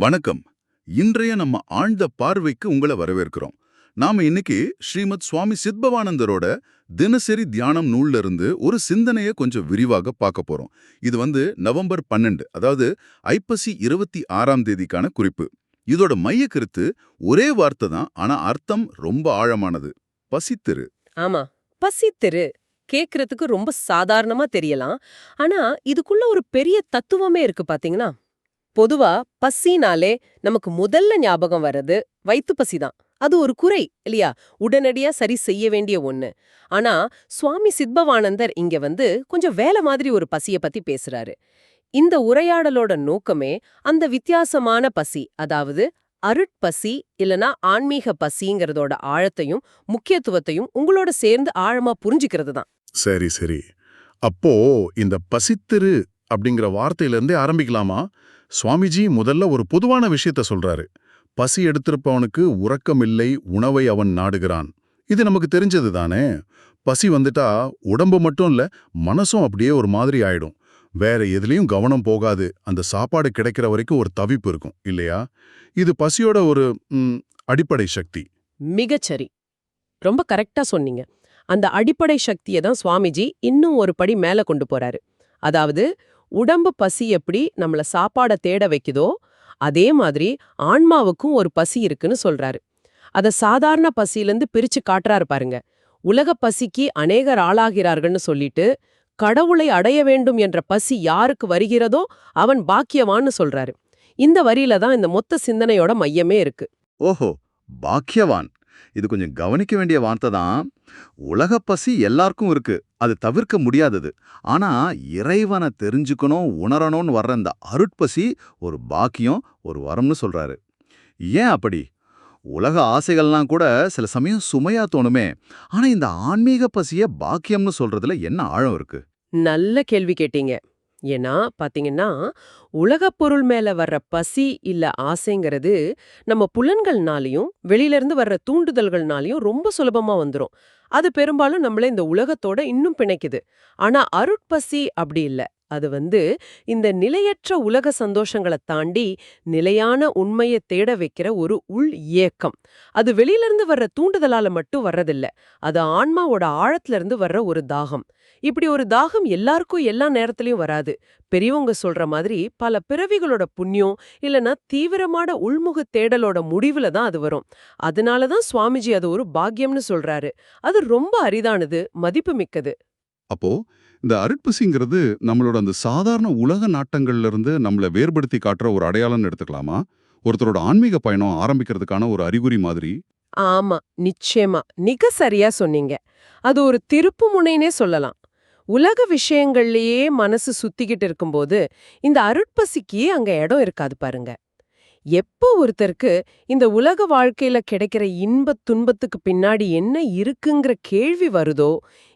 வணக்கம். இன்றைய நம்ம ஆழ்ந்த பார்வைக்கு உங்களை வரவேற்கிறோம். நாம இன்னைக்கு ஸ்ரீமத் சுவாமி சித்பவானந்தரோட தினசரி தியானம் நூல்ல இருந்து ஒரு சிந்தனையை கொஞ்சம் விரிவாக பார்க்க போறோம். இது நவம்பர் 12, அதாவது ஐப்பசி 26ஆம் தேதிக்கான குறிப்பு. இதோட மைய கருத்து ஒரே வார்த்தை தான், ஆனா அர்த்தம் ரொம்ப ஆழமானது. பசித்திரு. ஆமா, பசித்திரு கேக்குறதுக்கு ரொம்ப சாதாரணமா தெரியலாம். ஆனா இதுக்குள்ள ஒரு பெரிய தத்துவமே இருக்கு பாத்தீங்கன்னா. பொதுவா பசினாலே நமக்கு முதல்ல ஞாபகம் வர்றது வயித்து பசிதான். அது ஒரு குறை இல்லையா, உடனடியா சரி செய்ய வேண்டிய ஒண்ணு. ஆனா சுவாமி சித்பவானந்தர் இங்க கொஞ்சம் வேலை மாதிரி ஒரு பசிய பத்தி பேசுறாரு. இந்த உரையாடலோட நோக்கமே அந்த வித்தியாசமான பசி, அதாவது அருட்பசி இல்லனா ஆன்மீக பசிங்கிறதோட ஆழத்தையும் முக்கியத்துவத்தையும் உங்களோட சேர்ந்து ஆழமா புரிஞ்சுக்கிறது தான். சரி சரி. அப்போ இந்த பசித்திரு அப்படிங்கிற வார்த்தையிலிருந்தே ஆரம்பிக்கலாமா? சுவாமிஜி முதல்ல ஒரு பொதுவான விஷயத்த சொல்றாரு. பசி எடுத்திருப்பவனுக்கு உறக்கமில்லை, உணவை அவன் நாடுகிறான். இது நமக்கு தெரிஞ்சது தானே. பசி வந்துட்டா உடம்பு மட்டும் இல்ல, மனசும் அப்படியே ஒரு மாதிரி ஆயிடும். வேற எதுலயும் கவனம் போகாது. அந்த சாப்பாடு கிடைக்கிற வரைக்கும் ஒரு தவிப்பு இருக்கும் இல்லையா? இது பசியோட ஒரு அடிப்படை சக்தி. மிகச்சரி, ரொம்ப கரெக்டா சொன்னீங்க. அந்த அடிப்படை சக்தியை தான் சுவாமிஜி இன்னும் ஒரு படி மேல கொண்டு போறாரு. அதாவது உடம்பு பசி எப்படி நம்மள சாப்பாட தேட வைக்குதோ, அதே மாதிரி ஆன்மாவுக்கும் ஒரு பசி இருக்குன்னு சொல்றாரு. அத சாதாரண பசியிலிருந்து பிரிச்சு காட்டுறாரு பாருங்க. உலக பசிக்கு அநேகர் ஆளாகிறார்கள்னு சொல்லிட்டு, கடவுளை அடைய வேண்டும் என்ற பசி யாருக்கு வருகிறதோ அவன் பாக்கியவான்னு சொல்றாரு. இந்த வரியில தான் இந்த மொத்த சிந்தனையோட மையமே இருக்கு. ஓஹோ, பாக்கியவான். இது கொஞ்சம் கவனிக்க வேண்டிய வார்த்தை தான். உலக பசி எல்லாருக்கும் இருக்கு, அது தவிர்க்க முடியாதது. ஆனா இறைவனை தெரிஞ்சுக்கணும், உணரணும்னு வர்ற இந்த அருட்பசி ஒரு பாக்கியம், ஒரு வரம்னு சொல்றாரு. ஏன் அப்படி? உலக ஆசைகள்லாம் கூட சில சமயம் சுமையா தோணுமே. ஆனா இந்த ஆன்மீக பசிய பாக்கியம்னு சொல்றதுல என்ன ஆழம் இருக்கு? நல்ல கேள்வி கேட்டீங்க. ஏன்னா பாத்தீங்கன்னா, உலகப் பொருள் மேல வர்ற பசி இல்ல ஆசைங்கிறது நம்ம புலன்கள்னாலையும் வெளியில இருந்து வர்ற தூண்டுதல்கள்னாலையும் ரொம்ப சுலபமா வந்துரும். அது பெரும்பாலும் நம்மள இந்த உலகத்தோட இன்னும் பிணைக்குது. ஆனா அருட்பசி அப்படி இல்ல. அது இந்த நிலையற்ற உலக சந்தோஷங்களை தாண்டி நிலையான உண்மையை தேட வைக்கிற ஒரு உள் இயக்கம். அது வெளியில இருந்து வர்ற தூண்டுதலால மட்டும் வர்றதில்ல. அது ஆன்மாவோட ஆழத்துல இருந்து வர்ற ஒரு தாகம். இப்படி ஒரு தாகம் எல்லாருக்கும் எல்லா நேரத்திலயும் வராது. பெரியவங்க சொல்ற மாதிரி பல பிறவிகளோட புண்ணியம் இல்லனா தீவிரமான உள்முக தேடலோட முடிவுல தான் அது வரும். அதனாலதான் சுவாமிஜி அது ஒரு பாக்கியம்னு சொல்றாரு. அது ரொம்ப அரிதானது, மதிப்பு மிக்கது. அப்போ இந்த அருட்பசிங்கிறது நம்மளோட அந்த சாதாரண உலக நாட்டங்கள்ல இருந்து நம்மள வேறுபடுத்தி காட்டுற ஒரு அடையாளம்னு எடுத்துக்கலாமா? ஒருத்தரோட ஆன்மீக பயணம் ஆரம்பிக்கிறதுக்கான ஒரு அறிகுறி மாதிரி. ஆமா, நிச்சயமா. சரியா சொன்னீங்க. அது ஒரு திருப்பு முனைனே சொல்லலாம். உலக விஷயங்கள்லயே மனசு சுத்திக்கிட்டு இருக்கும்போது இந்த அருட்பசிக்கு அங்க இடம் இருக்காது பாருங்க. எப்போ ஒருத்தருக்கு இந்த உலக வாழ்க்கையில கிடைக்கிற இன்பத் துன்பத்துக்கு பின்னாடி என்ன இருக்குங்கிற கேள்வி வருதோ,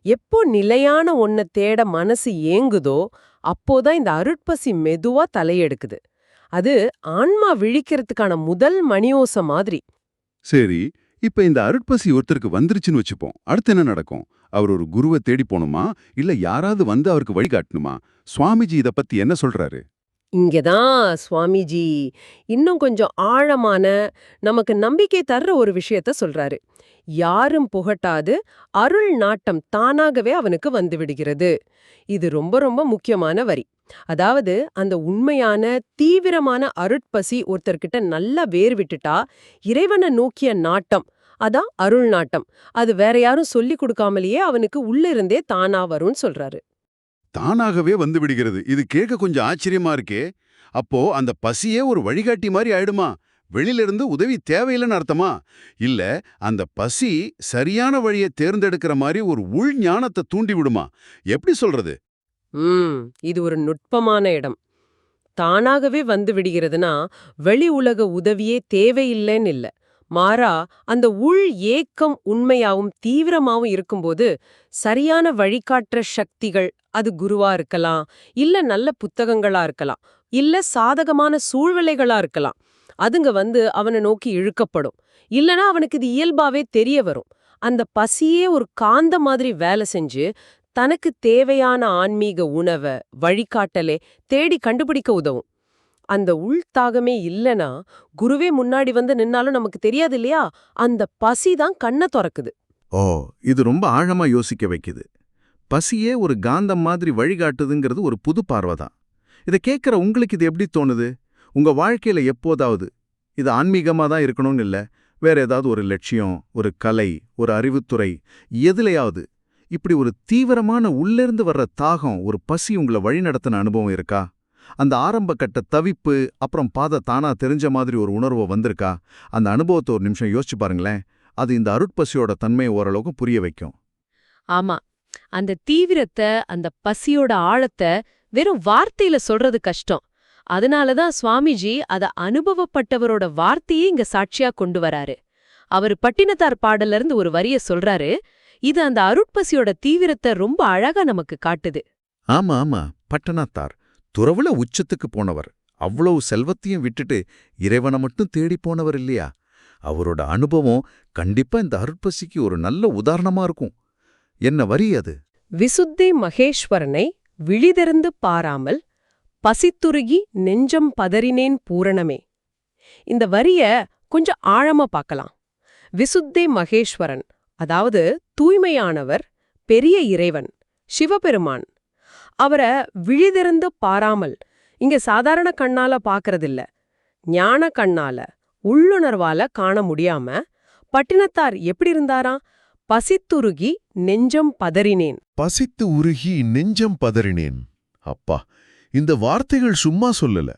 எப்போ நிலையான ஒன்ன தேட மனசு ஏங்குதோ, அப்போதான் இந்த அருட்பசி மெதுவா தலையெடுக்குது. அது ஆன்மா விழிக்கிறதுக்கான முதல் மணியோசை மாதிரி. சரி, இப்ப இந்த அருட்பசி ஒருத்தருக்கு வந்துருச்சுன்னு வச்சுப்போம். அடுத்து என்ன நடக்கும்? அவர் ஒரு குருவை தேடி போணுமா? இல்ல யாராவது வந்து அவருக்கு வழிகாட்டணுமா? சுவாமிஜி இத பத்தி என்ன சொல்றாரு? இங்கதான் சுவாமிஜி இன்னும் கொஞ்சம் ஆழமான, நமக்கு நம்பிக்கை தர்ற ஒரு விஷயத்த சொல்றாரு. யாரும் புகட்டாது அருள் நாட்டம் தானாகவே அவனுக்கு வந்து விடுகிறது. இது ரொம்ப ரொம்ப முக்கியமான வரி. அதாவது அந்த உண்மையான தீவிரமான அருட்பசி ஒருத்தர்கிட்ட நல்லா வேர் விட்டுட்டா, இறைவனை நோக்கிய நாட்டம், அதான் அருள் நாட்டம், அது வேற யாரும் சொல்லி கொடுக்காமலேயே அவனுக்கு உள்ள இருந்தே தானா வரும்னு சொல்றாரு. தானாகவே வந்து விடுகிறது. இது கேட்க கொஞ்சம் ஆச்சரியமா இருக்கே. அப்போ அந்த பசியே ஒரு வழிகாட்டி மாதிரி ஆயிடுமா? வெளியில இருந்து உதவி தேவையில்லைன்னு அர்த்தமா? இல்ல அந்த பசி சரியான வழியை தேர்ந்தெடுக்கிற மாதிரி ஒரு உள் ஞானத்தை தூண்டி விடுமா? எப்படி சொல்றது? இது ஒரு நுட்பமான இடம். தானாகவே வந்து விடுகிறதுனா வெளி உலக உதவியே தேவையில்லைன்னு இல்ல. மாறா அந்த உள் ஏக்கம் உண்மையாவும் தீவிரமாவும் இருக்கும்போது சரியான வழிகாட்டுற சக்திகள், அது குருவா இருக்கலாம், இல்ல நல்ல புத்தகங்களா இருக்கலாம், இல்ல சாதகமான சூழ்நிலைகளா இருக்கலாம், அதுங்க அவனை நோக்கி இழுக்கப்படும். இல்லனா அவனுக்கு இது இயல்பாவே தெரிய வரும். அந்த பசியே ஒரு காந்த மாதிரி வேலை செஞ்சு தனக்கு தேவையான ஆன்மீக உணவ, வழிகாட்டலே தேடி கண்டுபிடிக்க உதவும். அந்த உள்தாகமே இல்லனா குருவே முன்னாடி வந்து நின்னாலும் நமக்கு தெரியாது இல்லையா? அந்த பசி தான் கண்ண தொறக்குது. ஓ, இது ரொம்ப ஆழமா யோசிக்க வைக்குது. பசியே ஒரு காந்தம் மாதிரி வழிகாட்டுதுங்கிறது ஒரு புது பார்வை தான். இதை கேட்குற உங்களுக்கு இது எப்படி தோணுது? உங்க வாழ்க்கையில எப்போதாவது இது ஆன்மீகமா தான் இருக்கணும்னு இல்ல, வேற ஏதாவது ஒரு லட்சியம், ஒரு கலை, ஒரு அறிவுத்துறை, எதுலயாவது இப்படி ஒரு தீவிரமான உள்ளிருந்து வர்ற தாகம், ஒரு பசி உங்களை வழிநடத்தின அனுபவம் இருக்கா? அந்த ஆரம்ப கட்ட தவிப்பு, அப்புறம் பாதை தானா தெரிஞ்ச மாதிரி ஒரு உணர்வு வந்திருக்கா? அந்த அனுபவத்தை ஒரு நிமிஷம் யோசிச்சு பாருங்களேன். அது இந்த அருட்பசியோட தன்மையை ஓரளவுக்கு புரிய வைக்கும். ஆமா. அந்த தீவிரத்த, அந்த பசியோட ஆழத்த வெறும் வார்த்தையில சொல்றது கஷ்டம். அதனால தான் சுவாமிஜி அத அனுபவப்பட்டவரோட வார்த்தையே இங்க சாட்சியா கொண்டு வராரு. அவரு பட்டினத்தார் பாடல்ல இருந்து ஒரு வரிய சொல்றாரு. இது அந்த அருட்பசியோட தீவிரத்த ரொம்ப அழகா நமக்கு காட்டுது. ஆமா ஆமா, பட்டணத்தார் துறவுல உச்சத்துக்கு போனவர். அவ்வளவு செல்வத்தையும் விட்டுட்டு இறைவனை மட்டும் தேடி போனவர் இல்லையா? அவரோட அனுபவம் கண்டிப்பா இந்த அருட்பசிக்கு ஒரு நல்ல உதாரணமா இருக்கும். என்ன வரி அது? விசுத்தி மகேஸ்வரனை விழிதிறந்து பாராமல் பசித்துருகி நெஞ்சம் பதறினேன் பூரணமே. இந்த வரிய கொஞ்சம் ஆழமா பார்க்கலாம். விசுத்தி மகேஸ்வரன், அதாவது தூய்மையானவர், பெரிய இறைவன், சிவபெருமான். அவரை விழிதிறந்து பாராமல் இங்க சாதாரண கண்ணால பார்க்கறதில்ல, ஞான கண்ணால, உள்ளுணர்வால காண முடியாம பட்டினத்தார் எப்படி இருந்தாராம்? பசித்துருகி நெஞ்சம் பதறினேன். பசித்து உருகி நெஞ்சம் பதறினேன். அப்பா, இந்த வார்த்தைகள் சும்மா சொல்லல.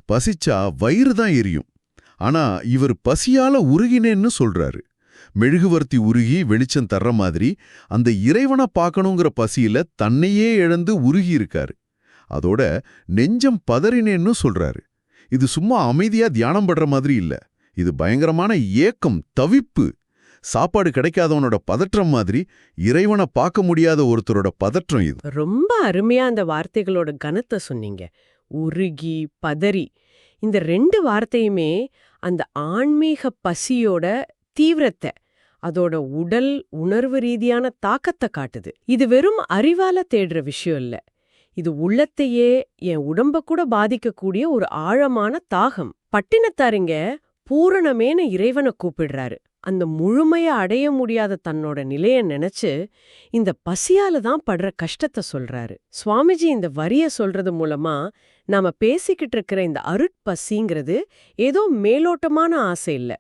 பசிச்சா வயிறு தான் எரியும். ஆனா இவர் பசியால உருகினேன்னு சொல்றாரு. மெழுகுவர்த்தி உருகி வெளிச்சம் தர்ற மாதிரி அந்த இறைவனை பார்க்கணுங்கிற பசியில தன்னையே இழந்து உருகி இருக்காரு. அதோட நெஞ்சம் பதறினேன்னு சொல்றாரு. இது சும்மா அமைதியா தியானம் படுற மாதிரி இல்ல. இது பயங்கரமான ஏக்கம், தவிப்பு. சாப்பாடு கிடைக்காதவனோட பதற்றம் மாதிரி இறைவனை பார்க்க முடியாத ஒருத்தரோட பதற்றம் இது. ரொம்ப அருமையா அந்த வார்த்தைகளோட கனத்தை சொன்னீங்க. உருகி, பதறி. இந்த 2 வார்த்தையுமே அந்த ஆன்மீக பசியோட தீவிரத்தை, அதோட உடல் உணர்வு ரீதியான தாக்கத்தை காட்டுது. இது வெறும் அறிவால தேடுற விஷயம் இல்ல. இது உள்ளத்தையே, என் உடம்ப கூட பாதிக்கக்கூடிய ஒரு ஆழமான தாகம். பட்டினத்தாரிங்க பூரணமேன இறைவனை கூப்பிடுறாரு. அந்த முழுமைய அடைய முடியாத தன்னோட நிலைய நினைச்சு இந்த பசியால தான் படுற கஷ்டத்தை சொல்றாரு. சுவாமிஜி இந்த வரிய சொல்றது மூலமா நாம பேசிக்கிட்டு இருக்கிற இந்த அருட்பசிங்கிறது ஏதோ மேலோட்டமான ஆசை இல்ல.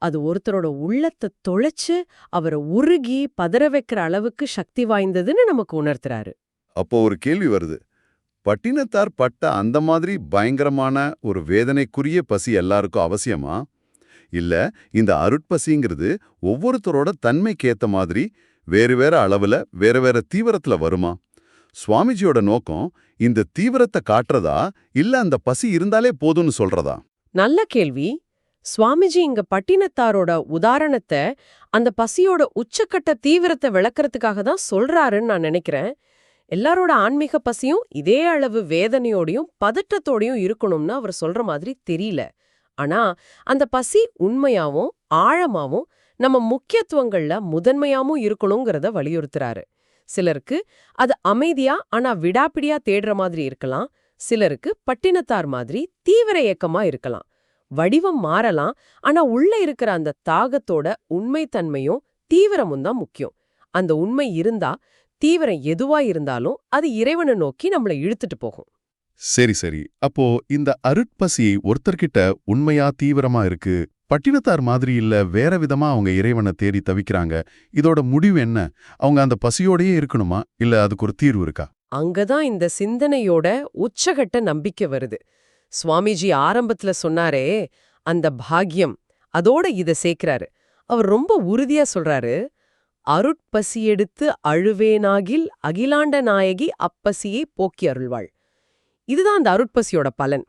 அது ஒருத்தரோட உள்ளத்தை தொலைச்சு அவரை உருகி பதற வைக்கிற அளவுக்கு சக்தி வாய்ந்ததுன்னு நமக்கு உணர்த்துறாரு. அப்போ ஒரு கேள்வி வருது. பட்டினத்தார் பட்ட அந்த மாதிரி பயங்கரமான ஒரு வேதனைக்குரிய பசி எல்லாருக்கும் அவசியமா? இல்ல இந்த அருட்பசிங்கிறது ஒவ்வொருத்தரோட தன்மைக்கேத்த மாதிரி வேறு வேற அளவுல வேற வேற தீவிரத்துல வருமா? சுவாமிஜியோட நோக்கம் இந்த தீவிரத்தை காட்டுறதா, இல்ல அந்த பசி இருந்தாலே போதும்னு சொல்றதா? நல்ல கேள்வி. சுவாமிஜி இங்க பட்டினத்தாரோட உதாரணத்தை அந்த பசியோட உச்சக்கட்ட தீவிரத்தை விளக்கறதுக்காக தான் சொல்றாருன்னு நான் நினைக்கிறேன். எல்லாரோட ஆன்மீக பசியும் இதே அளவு வேதனையோடையும் பதற்றத்தோடையும் இருக்கணும்னு அவர் சொல்ற மாதிரி தெரியல. ஆனா அந்த பசி உண்மையாவும் ஆழமாவும் நம்ம முக்கியத்துவங்கள்ல முதன்மையாவும் இருக்கணுங்கிறத வலியுறுத்துறாரு. சிலருக்கு அது அமைதியா ஆனா விடாப்பிடியா தேடுற மாதிரி இருக்கலாம். சிலருக்கு பட்டினத்தார் மாதிரி தீவிர ஏக்கமா இருக்கலாம். வடிவம் மாறலாம், ஆனா உள்ள இருக்கிற அந்த தாகத்தோட உண்மைத்தன்மையும் தீவிரமும் தான் முக்கியம். அந்த உண்மை இருந்தா தீவிரம் எதுவா இருந்தாலும் அது இறைவனை நோக்கி நம்மளை இழுத்துட்டு போகும். சரி சரி. அப்போ இந்த அருட்பசி ஒருத்தர்கிட்ட உண்மையா தீவிரமா இருக்கு, பட்டினத்தார் மாதிரி இல்ல வேற விதமா அவங்க இறைவனை தேடி தவிக்கிறாங்க. இதோட முடிவு என்ன? அவங்க அந்த பசியோடயே இருக்கணுமா, இல்ல அதுக்கு ஒரு தீர்வு இருக்கா? அங்கதான் இந்த சிந்தனையோட உச்சகட்ட நம்பிக்கை வருது. சுவாமிஜி ஆரம்பத்துல சொன்னாரே அந்த பாக்கியம், அதோட இத சேர்க்கிறாரு. அவர் ரொம்ப உறுதியா சொல்றாரு, அருட்பசியெடுத்து அழுவேனாகில் அகிலாண்ட நாயகி அப்பசியை போக்கி அருள்வாள். இதுதான் அந்த அருட்பசியோட பலன்.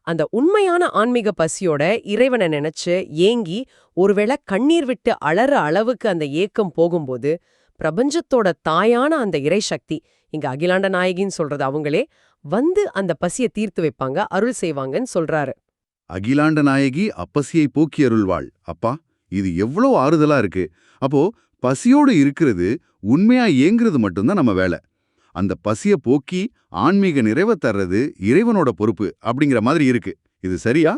அந்த உண்மையான ஆன்மீக பசியோட இறைவனை நினைச்சு ஏங்கி ஒருவேளை கண்ணீர் விட்டு அலற அளவுக்கு அந்த ஏக்கம் போகும்போது பிரபஞ்சத்தோட தாயான அந்த இறைசக்தி, இங்க அகிலாண்ட நாயகின்னு சொல்றது அவங்களே, வந்து அந்த பசியை தீர்த்து வைப்பாங்க, அருள் செய்வாங்கன்னு சொல்றாரு. அகிலாண்ட நாயகி அப்பசியை போக்கி அருள்வாள். அப்பா, இது எவ்வளோ ஆறுதலா இருக்கு. அப்போ பசியோடு இருக்கிறது, உண்மையா ஏங்குறது மட்டும்தான் நம்ம வேலை. அந்த பசிய போக்கி ஆன்மீக நிறைவை தர்றது இறைவனோட பொறுப்பு அப்படிங்கிற மாதிரி இருக்கு இது சரியா?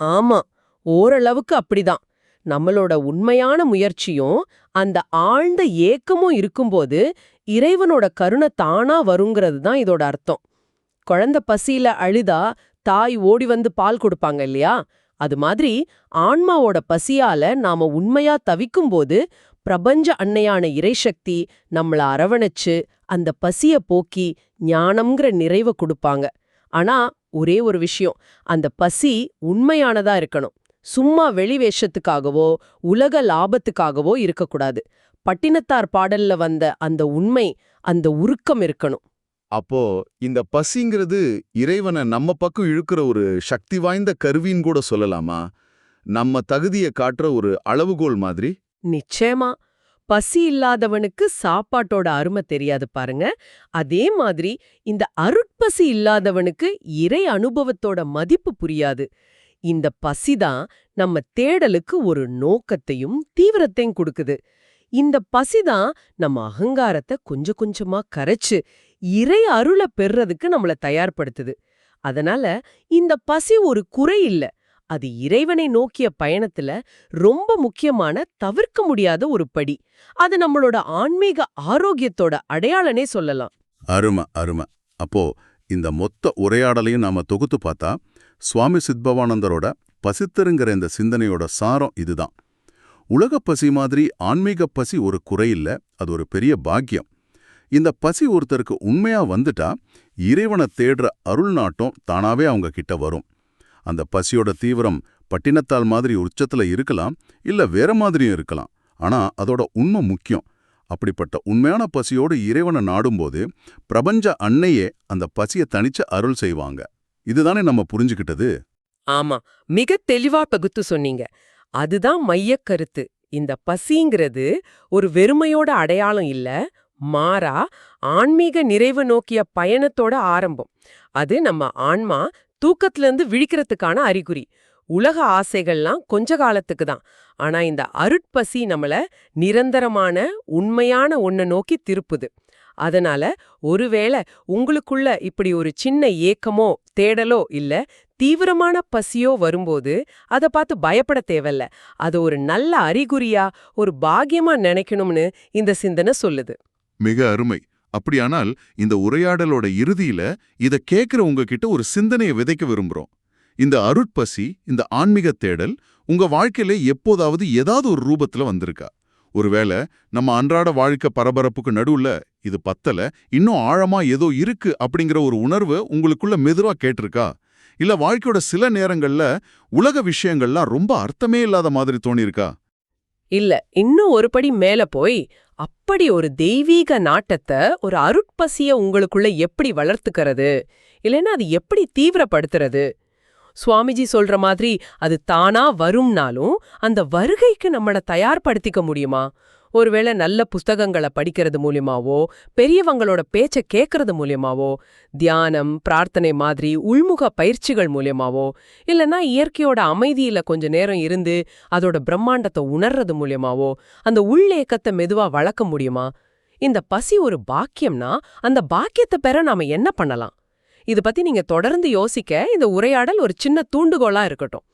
ஆமா, ஓரளவுக்கு அப்படிதான். நம்மளோட உண்மையான முயற்சியும் அந்த ஆழ்ந்த ஏக்கமும் இருக்கும்போது இறைவனோட கருணை தானா வருங்கிறது தான் இதோட அர்த்தம். குழந்தை பசியில அழுதா தாய் ஓடி வந்து பால் கொடுப்பாங்க இல்லையா? அது மாதிரி ஆன்மாவோட பசியால நாம உண்மையா தவிக்கும்போது பிரபஞ்ச அன்னையான இறைசக்தி நம்மள அரவணைச்சு அந்த பசிய போக்கி ஞானம்ங்கிற நிறைவை கொடுப்பாங்க. ஆனா ஒரே ஒரு விஷயம், அந்த பசி உண்மையானதா இருக்கணும். சும்மா வெளிவேஷத்துக்காகவோ உலக லாபத்துக்காகவோ இருக்கக்கூடாது. பட்டினத்தார் பாடல்ல வந்த அந்த உண்மை, அந்த உருக்கம் இருக்கணும். அப்போ இந்த பசிங்கிறது இறைவனை நம்ம பக்கம் இழுக்கிற ஒரு சக்தி வாய்ந்த கருவின்னு கூட சொல்லலாமா? நம்ம தகுதியை காட்டுற ஒரு அளவுகோல் மாதிரி? நிச்சயமா. பசி இல்லாதவனுக்கு சாப்பாட்டோட அருமை தெரியாது பாருங்க. அதே மாதிரி இந்த அருட்பசி இல்லாதவனுக்கு இறை அனுபவத்தோட மதிப்பு புரியாது. இந்த பசிதான் நம்ம தேடலுக்கு ஒரு நோக்கத்தையும் தீவிரத்தையும் கொடுக்குது. இந்த பசிதான் நம்ம அகங்காரத்தை கொஞ்சம் கொஞ்சமா கரைச்சு இறை அருளை பெறுறதுக்கு நம்மள தயார்படுத்துது. அதனால இந்த பசி ஒரு குறை இல்ல, அது இறைவனை நோக்கிய பயணத்துல ரொம்ப முக்கியமான தவிர்க்க முடியாத ஒரு படி. அது நம்மளோட ஆன்மீக ஆரோக்கியத்தோட அடையாளனே சொல்லலாம். அருமை அருமை. அப்போ இந்த மொத்த உரையாடலையும் நாம தொகுத்து பார்த்தா சுவாமி சித்பவானந்தரோட பசித்தருங்கிற இந்த சிந்தனையோட சாரம் இதுதான். உலகப் பசி மாதிரி ஆன்மீக பசி ஒரு குறையில்ல, அது ஒரு பெரிய பாக்கியம். இந்த பசி ஒருத்தருக்கு உண்மையா வந்துட்டா இறைவனை தேடுற அருள் நாட்டம் தானாவே அவங்க கிட்ட வரும். அந்த பசியோட தீவிரம் பட்டினத்தால் மாதிரி உச்சத்துல இருக்கலாம், இல்ல வேற மாதிரியும் இருக்கலாம். ஆனா அதோட உண்மை முக்கியம். அப்படிப்பட்ட உண்மையான பசியோடு இறைவனை நாடும்போது பிரபஞ்ச அன்னையே அந்த பசியை தனிச்சு அருள் செய்வாங்க. இதுதானே நம்ம புரிஞ்சுக்கிட்டது. ஆமா, மிக தெளிவா பகுத்து சொன்னீங்க. அதுதான் மையக் கருத்து. இந்த பசிங்கிறது ஒரு வெறுமையோட அடையாளம் இல்ல, மாறா ஆன்மீக நிறைவு நோக்கிய பயணத்தோட ஆரம்பம். அது நம்ம ஆன்மா தூக்கத்திலிருந்து விழிக்கிறதுக்கான அறிகுறி. உலக ஆசைகள்லாம் கொஞ்ச காலத்துக்கு தான். ஆனா இந்த அருட்பசி நம்மள நிரந்தரமான உண்மையான ஒன்ன நோக்கி திருப்புது. அதனால ஒருவேளை உங்களுக்குள்ள இப்படி ஒரு சின்ன ஏக்கமோ தேடலோ இல்ல தீவிரமான பசியோ வரும்போது அத பார்த்து பயப்பட தேவையில்ல. அது ஒரு நல்ல அறிகுறியா, ஒரு பாக்கியமா நினைக்கணும்னு இந்த சிந்தனை சொல்லுது. மிக அருமை. அப்படியானால் இந்த உரையாடலோட இறுதியில இத கேட்கிற உங்ககிட்ட ஒரு சிந்தனையை விதைக்க விரும்புறோம். இந்த அருட்பசி, இந்த ஆன்மீக தேடல் உங்க வாழ்க்கையில எப்போதாவது ஏதாவது ஒரு ரூபத்துல வந்திருக்கா? ஒருவேளை நம்ம அன்றாட வாழ்க்கை பரபரப்புக்கு நடுவுல இது பத்தல, இன்னும் ஆழமா ஏதோ இருக்கு அப்படிங்கிற ஒரு உணர்வு உங்களுக்குள்ள மெதுவா கேட்டிருக்கா? இல்ல வாழ்க்கையோட சில நேரங்கள்ல உலக விஷயங்கள்லாம் ரொம்ப அர்த்தமே இல்லாத மாதிரி தோணியிருக்கா? இல்ல, இன்னும் ஒரு படி மேல போய் அப்படி ஒரு தெய்வீக நாட்டத்தை, ஒரு அருட்பசிய உங்களுக்குள்ள எப்படி வளர்த்துக்கிறது, இல்லைன்னா அது எப்படி தீவிரப்படுத்துறது? சுவாமிஜி சொல்ற மாதிரி அது தானா வரும்னாலும் அந்த வருகைக்கு நம்மள தயார்படுத்திக்க முடியுமா? ஒருவேளை நல்ல புஸ்தகங்களை படிக்கிறது மூலியமாவோ, பெரியவங்களோட பேச்ச கேட்கறது மூலியமாவோ, தியானம், பிரார்த்தனை மாதிரி உள்முக பயிற்சிகள் மூலியமாவோ, இல்லைன்னா இயற்கையோட அமைதியில கொஞ்ச நேரம் இருந்து அதோட பிரம்மாண்டத்தை உணர்றது மூலியமாவோ அந்த உள்ளேக்கத்தை மெதுவா வளர்க்க முடியுமா? இந்த பசி ஒரு பாக்கியம்னா அந்த பாக்கியத்தை பெற நாம என்ன பண்ணலாம்? இது பத்தி நீங்க தொடர்ந்து யோசிக்க இந்த உரையாடல் ஒரு சின்ன தூண்டுகோலா இருக்கட்டும்.